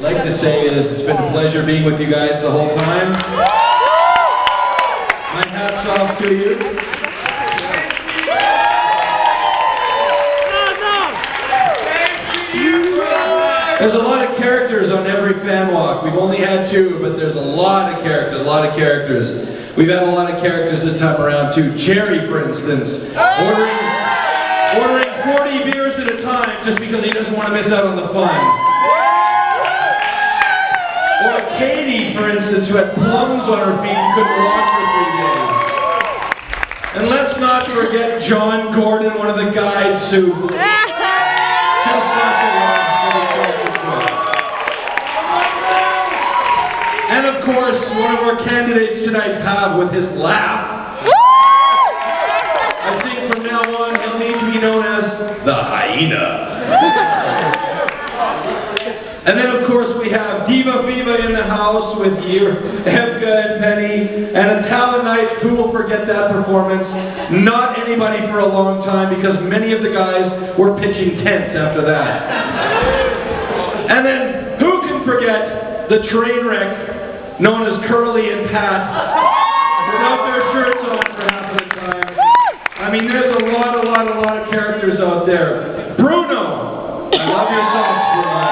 like to say is it's been a pleasure being with you guys the whole time. My hat's off to you. There's a lot of characters on every FANWALK. We've only had 2, but there's a lot of characters, We've had a lot of characters this time around too. Jerry, for instance, ordering 40 beers at a time just because he doesn't want to miss out on the fun. Or Katie, for instance, who had plums on her feet and couldn't walk for 3 days. And let's not forget John Gordon, one of the guides who just got to walk for the character show. And of course, one of our candidates tonight, Pav, with his laugh. I think from now on, he'll need to be known as the hyena. And then, of course, we have Diva Viva in the house with you, Evka and Penny, and a talent night. Who will forget that performance? Not anybody for a long time, because many of the guys were pitching tents after that. And then, who can forget the train wreck known as Curley and Pat, without their shirts on for half of the time? I mean, there's a lot of characters out there. Bruno! I love your socks, Bruno.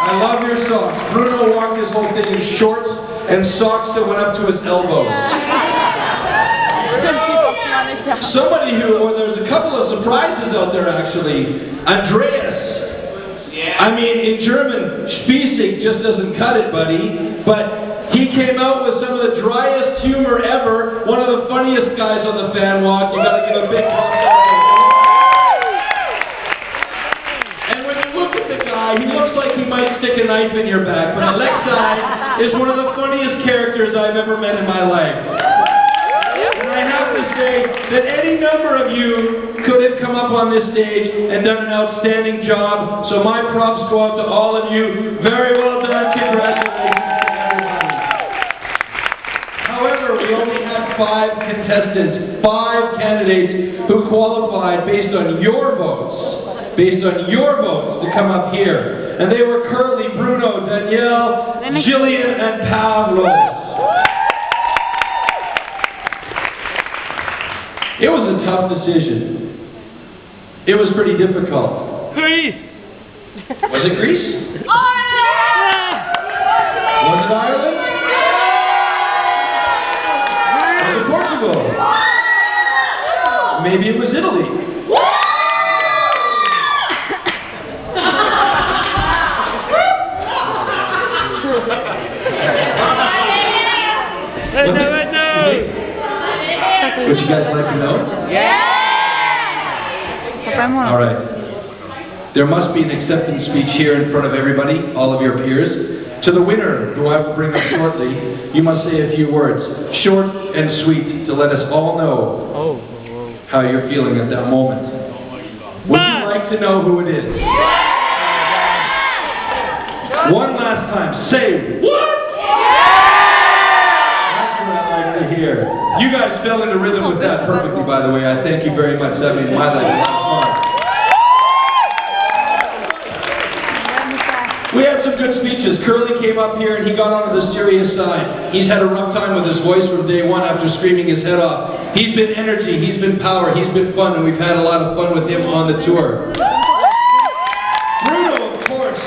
I love your socks. Bruno walked his whole thing in shorts and socks that went up to his elbows. There's a couple of surprises out there actually. Andreas. I mean, in German, Spießig just doesn't cut it, buddy. But he came out with some of the driest humor ever. One of the funniest guys on the FANWALK. You gotta give a big clap to him. And when you look at the guy, he looks like he might stick a knife in your back. But Alexei is one of the funniest characters I've ever met in my life. And I have to say that any number of you could have come up on this stage and done an outstanding job. So my props go out to all of you. Very well done. Congratulations. However, we only have 5 contestants, 5 candidates who qualified based on your votes. To come up here. And they were Curley, Bruno, Daniele, Gillian, and Pavlos. It was a tough decision. It was pretty difficult. Greece! Was it Greece? Ireland! Was it Ireland? Was it Portugal? Maybe it was Italy. Would you guys like to know? Yeah! All right. There must be an acceptance speech here in front of everybody, all of your peers. To the winner, who I will bring up shortly, you must say a few words, short and sweet, to let us all know how you're feeling at that moment. Would you like to know who it is? Yeah! One last time, say what? Here. You guys fell into rhythm with that perfectly, by the way. I thank you very much. That made my life a lot of fun. We had some good speeches. Curley came up here and he got onto the serious side. He's had a rough time with his voice from day one after screaming his head off. He's been energy, he's been power, he's been fun, and we've had a lot of fun with him on the tour. Bruno, of course,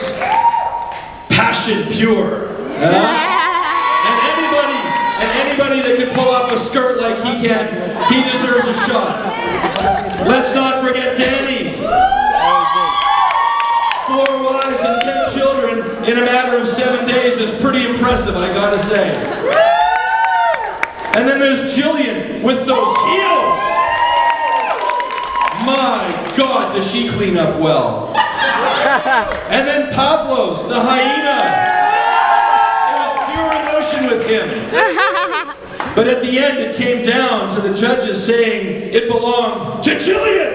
passion pure. And anybody that can pull off a skirt like he can, he deserves a shot. Let's not forget Danny. 4 wives and 10 children in a matter of 7 days is pretty impressive, I gotta say. And then there's Gillian with those heels. My God, does she clean up well. And then Pavlos, the hyena. With him. But at the end it came down to the judges saying it belonged to Gillian.